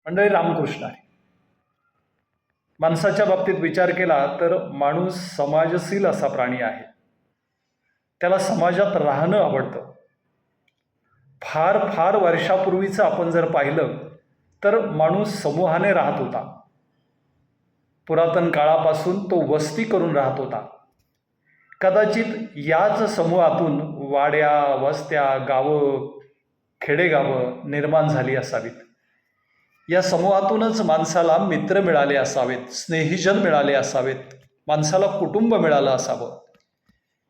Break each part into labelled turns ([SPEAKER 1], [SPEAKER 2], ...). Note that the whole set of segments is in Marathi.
[SPEAKER 1] मंडळी रामकृष्ण आहे. माणसाच्या बाबतीत विचार केला तर माणूस समाजशील असा प्राणी आहे. त्याला समाजात राहणं आवडतं. फार फार वर्षापूर्वीचं आपण जर पाहिलं तर माणूस समूहाने राहत होता. पुरातन काळापासून तो वस्ती करून राहत होता. कदाचित याच समूहातून वाड्या, वस्त्या, गावं, खेडेगावं निर्माण झाली असावीत. या समूहातूनच माणसाला मित्र मिळाले असावेत, स्नेहीजन मिळाले असावेत, माणसाला कुटुंब मिळालं असावं.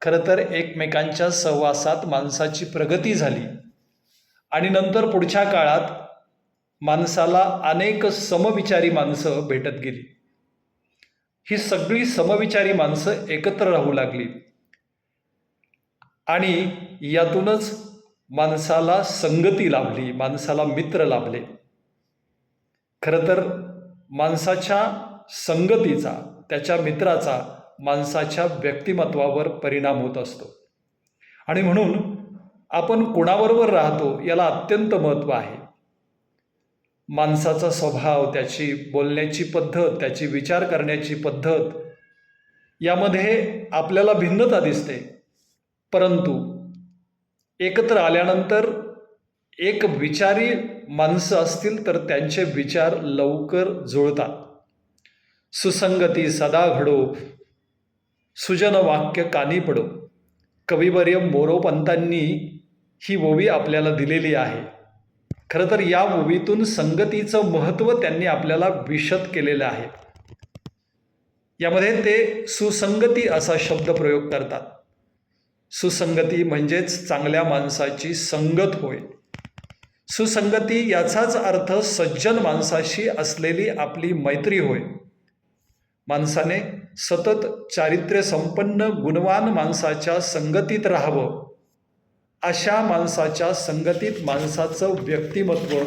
[SPEAKER 1] खरं तर एकमेकांच्या सहवासात माणसाची प्रगती झाली आणि नंतर पुढच्या काळात माणसाला अनेक समविचारी माणसं भेटत गेली. ही सगळी समविचारी माणसं एकत्र राहू लागली आणि यातूनच माणसाला संगती लाभली, माणसाला मित्र लाभले. खरं तर माणसाच्या संगतीचा, त्याच्या मित्राचा माणसाच्या व्यक्तिमत्वावर परिणाम होत असतो. आणि म्हणून आपण कोणाबरोबर राहतो याला अत्यंत महत्त्व आहे. माणसाचा स्वभाव, त्याची बोलण्याची पद्धत, त्याची विचार करण्याची पद्धत यामध्ये आपल्याला भिन्नता दिसते. परंतु एकत्र आल्यानंतर एक विचारी माणसं असतील तर त्यांचे विचार लवकर जुळतात. सुसंगती सदा घडो, सुजन वाक्य कानी पडो. कविवर्य मोरोपंतांनी ही ओवी आपल्याला दिलेली आहे. खरं तर या ओवीतून संगतीचं महत्त्व त्यांनी आपल्याला विशद केलेलं आहे. यामध्ये ते सुसंगती असा शब्द प्रयोग करतात. सुसंगती म्हणजेच चांगल्या माणसाची संगत होय. सुसंगती याचाच अर्थ सज्जन माणसाशी असलेली आपली मैत्री होय. माणसाने सतत चारित्र्य संपन्न गुणवान माणसाच्या संगतीत राहावं. अशा माणसाच्या संगतीत माणसाचं व्यक्तिमत्व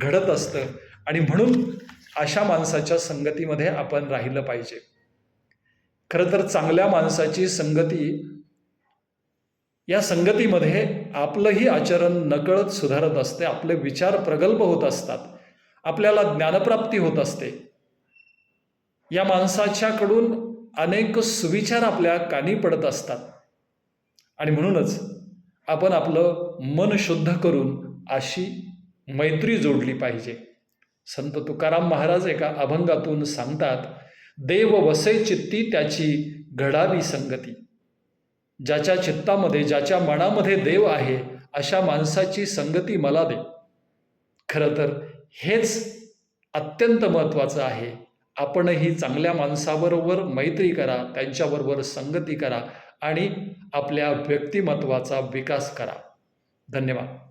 [SPEAKER 1] घडत असतं आणि म्हणून अशा माणसाच्या संगतीमध्ये आपण राहिलं पाहिजे. खरं तर चांगल्या माणसाची संगती, या संगतीमध्ये आपलंही आचरण नकळत सुधारत असते, आपले विचार प्रगल्भ होत असतात, आपल्याला ज्ञानप्राप्ती होत असते. या माणसाच्याकडून अनेक सुविचार आपल्या कानी पडत असतात आणि म्हणूनच आपण आपलं मन शुद्ध करून अशी मैत्री जोडली पाहिजे. संत तुकाराम महाराज एका अभंगातून सांगतात, देव वसे चित्ती त्याची घडावी संगती. ज्याच्या चित्तामध्ये, ज्याच्या मनामध्ये देव आहे अशा माणसाची संगती मला दे. खरं तर हेच अत्यंत महत्त्वाचं आहे. आपणही चांगल्या माणसाबरोबर मैत्री करा, त्यांच्याबरोबर संगती करा आणि आपल्या व्यक्तिमत्वाचा विकास करा. धन्यवाद.